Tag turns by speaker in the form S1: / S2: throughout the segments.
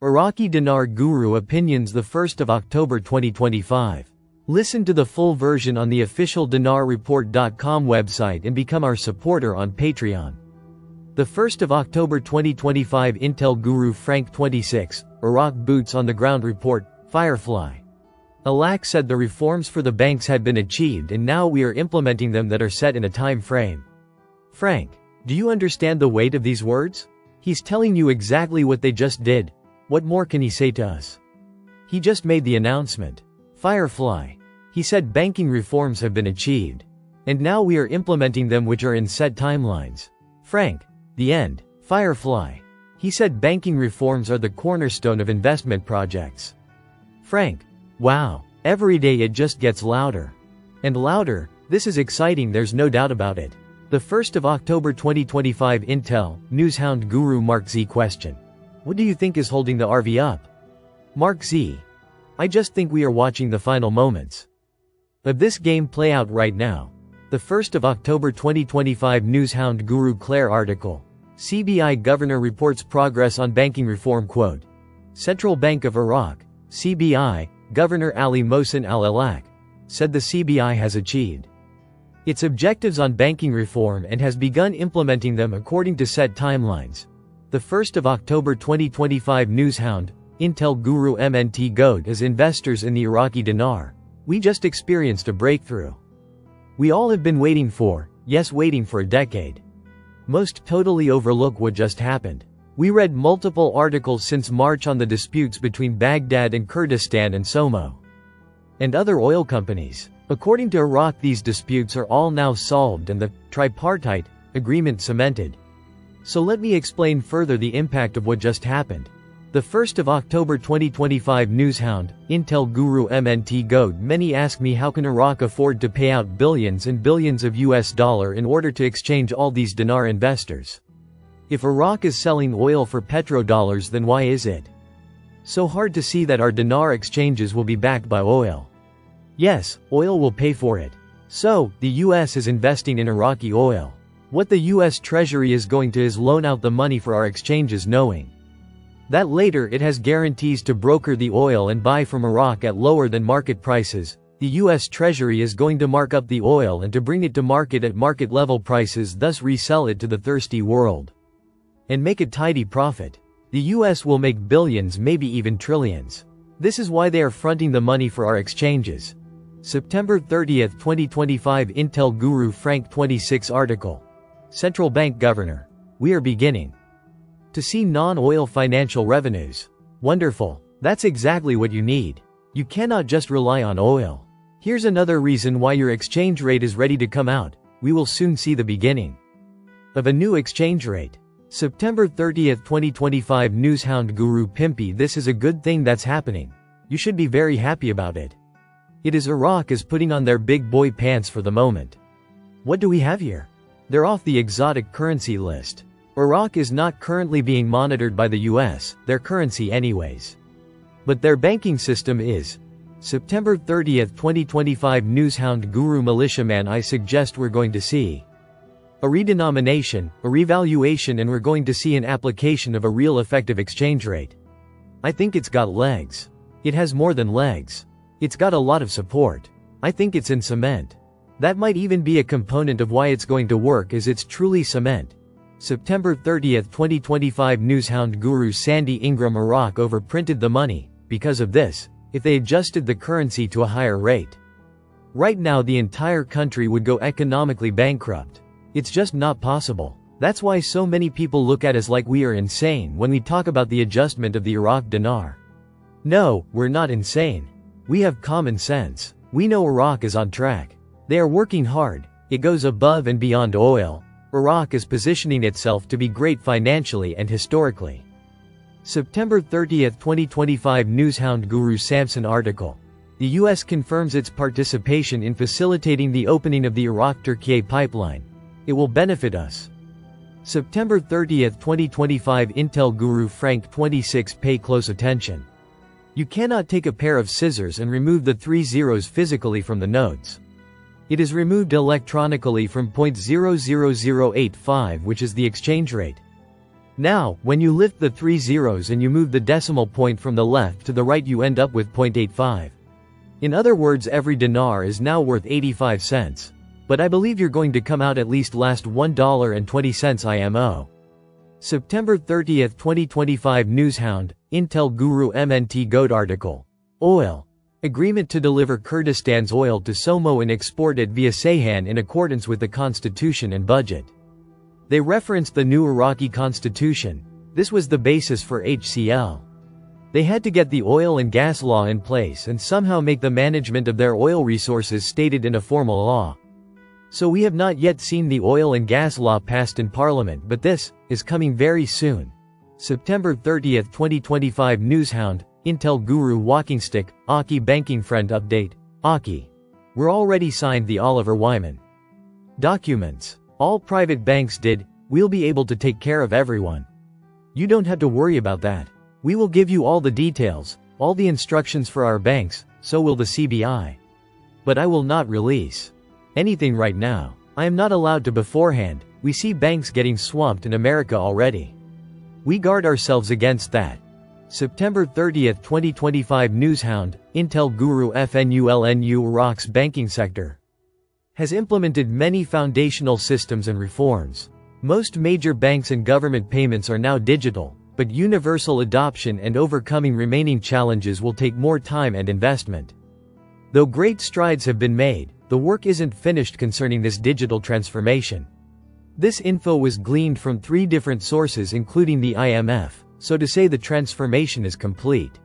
S1: Iraqi Dinar Guru Opinions, the 1st of October 2025. Listen to the full version on the official dinarreport.com website and become our supporter on Patreon. The 1st of October 2025 Intel Guru Frank 26, Iraq Boots on the Ground Report, Firefly. Alak said the reforms for the banks had been achieved and now we are implementing them that are set in a time frame. Frank, do you understand the weight of these words? He's telling you exactly what they just did. What more can he say to us? He just made the announcement. Firefly. He said banking reforms have been achieved. And now we are implementing them, which are in set timelines. Frank. The end. Firefly. He said banking reforms are the cornerstone of investment projects. Frank. Wow. Every day it just gets louder. And louder. This is exciting, there's no doubt about it. The 1st of October 2025 Intel, Newshound Guru Mark Z question. What do you think is holding the RV up? Mark Z. I just think we are watching the final moments of this game play out right now. The 1st of October 2025 Newshound Guru Claire article. CBI Governor reports progress on banking reform. Quote. Central Bank of Iraq, CBI, Governor Ali Mohsen al-Alak, said the CBI has achieved its objectives on banking reform and has begun implementing them according to set timelines. The 1st of October 2025 Newshound, Intel Guru MNT Goad. As investors in the Iraqi dinar, we just experienced a breakthrough we all have been waiting for, yes, waiting for a decade. Most totally overlook what just happened. We read multiple articles since March on the disputes between Baghdad and Kurdistan and SOMO and other oil companies. According to Iraq, these disputes are all now solved and the tripartite agreement cemented. So let me explain further the impact of what just happened. The 1st of October 2025 Newshound, Intel Guru MNT Goad. Many ask me, how can Iraq afford to pay out billions and billions of US dollar in order to exchange all these dinar investors? If Iraq is selling oil for petrodollars, then why is it so hard to see that our dinar exchanges will be backed by oil? Yes, oil will pay for it. So, the US is investing in Iraqi oil. What the US Treasury is going to is loan out the money for our exchanges, knowing that later it has guarantees to broker the oil and buy from Iraq at lower than market prices. The US Treasury is going to mark up the oil and to bring it to market at market level prices, thus resell it to the thirsty world and make a tidy profit. The US will make billions, maybe even trillions. This is why they are fronting the money for our exchanges. September 30, 2025 Intel Guru Frank 26 article. Central Bank Governor. We are beginning to see non-oil financial revenues. Wonderful. That's exactly what you need. You cannot just rely on oil. Here's another reason why your exchange rate is ready to come out. We will soon see the beginning of a new exchange rate. September 30, 2025 Newshound Guru Pimpy. This is a good thing that's happening. You should be very happy about it. It is Iraq is putting on their big boy pants for the moment. What do we have here? They're off the exotic currency list. Iraq is not currently being monitored by the US, their currency anyways. But their banking system is. September 30, 2025 Newshound Guru Militiaman. I suggest we're going to see a redenomination, a revaluation, and we're going to see an application of a real effective exchange rate. I think it's got legs. It has more than legs. It's got a lot of support. I think it's in cement. That might even be a component of why it's going to work, as it's truly cement. September 30, 2025 Newshound Guru Sandy Ingram. Iraq overprinted the money. Because of this, if they adjusted the currency to a higher rate, right now the entire country would go economically bankrupt. It's just not possible. That's why so many people look at us like we are insane when we talk about the adjustment of the Iraq dinar. No, we're not insane. We have common sense. We know Iraq is on track. They are working hard. It goes above and beyond oil. Iraq is positioning itself to be great financially and historically. September 30, 2025 Newshound Guru Samson article. The US confirms its participation in facilitating the opening of the Iraq-Turkey pipeline. It will benefit us. September 30, 2025 Intel Guru Frank 26. Pay close attention. You cannot take a pair of scissors and remove the 3 zeros physically from the notes. It is removed electronically from 0.00085, which is the exchange rate. Now, when you lift the 3 zeros and you move the decimal point from the left to the right, you end up with 0.85. In other words, every dinar is now worth 85 cents. But I believe you're going to come out at least last $1.20 IMO. September 30, 2025 Newshound, Intel Guru MNT Goat article. Oil. Agreement to deliver Kurdistan's oil to Somo and export it via Ceyhan in accordance with the constitution and budget. They referenced the new Iraqi constitution. This was the basis for HCL. They had to get the oil and gas law in place and somehow make the management of their oil resources stated in a formal law. So we have not yet seen the oil and gas law passed in Parliament, but this is coming very soon. September 30, 2025 Newshound, Intel Guru Walking Stick, Aki Banking Friend Update. Aki. We're already signed the Oliver Wyman documents. All private banks did. We'll be able to take care of everyone. You don't have to worry about that. We will give you all the details, all the instructions for our banks, so will the CBI. But I will not release anything right now. I am not allowed to beforehand. We see banks getting swamped in America already. We guard ourselves against that. September 30, 2025 Newshound, Intel Guru FNULNU Iraq's banking sector has implemented many foundational systems and reforms. Most major banks and government payments are now digital, but universal adoption and overcoming remaining challenges will take more time and investment. Though great strides have been made, the work isn't finished concerning this digital transformation. This info was gleaned from 3 different sources including the IMF, so to say the transformation is complete.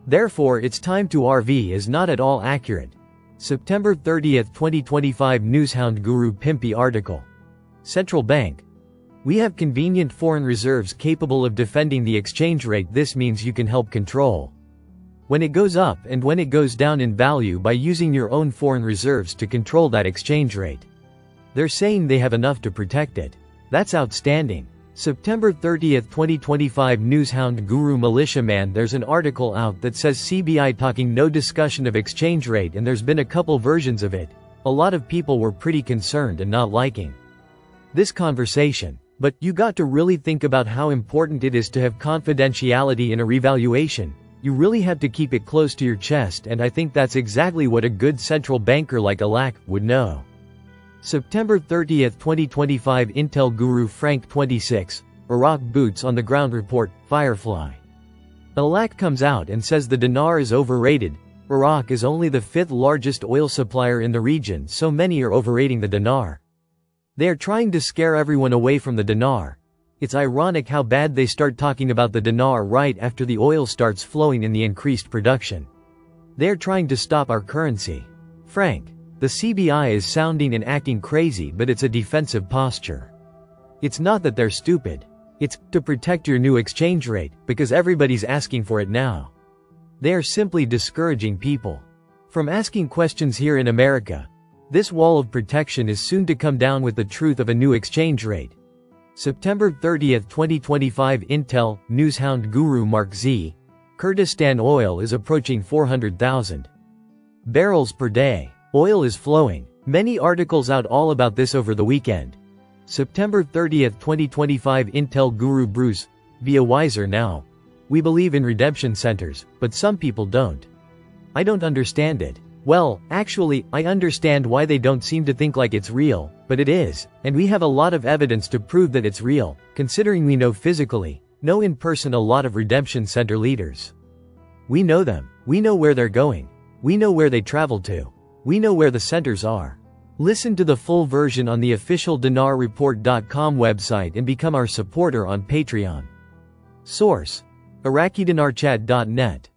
S1: Therefore its time to RV is not at all accurate. September 30, 2025 Newshound Guru Pimpy article. Central Bank. We have convenient foreign reserves capable of defending the exchange rate. This means you can help control when it goes up and when it goes down in value by using your own foreign reserves to control that exchange rate. They're saying they have enough to protect it. That's outstanding. September 30, 2025 Newshound Guru Militiaman. There's an article out that says CBI talking no discussion of exchange rate, and there's been a couple versions of it. A lot of people were pretty concerned and not liking this conversation. But you got to really think about how important it is to have confidentiality in a revaluation. You really have to keep it close to your chest, and I think that's exactly what a good central banker like Alak would know. September 30, 2025 Intel Guru Frank 26, Iraq Boots on the Ground Report, Firefly. Alak comes out and says the dinar is overrated. Iraq is only the 5th largest oil supplier in the region, so many are overrating the dinar. They are trying to scare everyone away from the dinar. It's ironic how bad they start talking about the dinar right after the oil starts flowing in the increased production. They are trying to stop our currency. Frank. The CBI is sounding and acting crazy, but it's a defensive posture. It's not that they're stupid. It's to protect your new exchange rate, because everybody's asking for it now. They are simply discouraging people from asking questions here in America. This wall of protection is soon to come down with the truth of a new exchange rate. September 30, 2025 Intel, Newshound Guru Mark Z. Kurdistan oil is approaching 400,000 barrels per day. Oil is flowing. Many articles out all about this over the weekend. September 30, 2025 Intel Guru Bruce, via Wiser Now. We believe in redemption centers, but some people don't. I don't understand it. Well, actually, I understand why they don't seem to think like it's real, but it is, and we have a lot of evidence to prove that it's real, considering we know physically, know in person a lot of redemption center leaders. We know them. We know where they're going. We know where they travel to. We know where the centers are. Listen to the full version on the official dinarreport.com website and become our supporter on Patreon. Source: IraqiDinarChat.net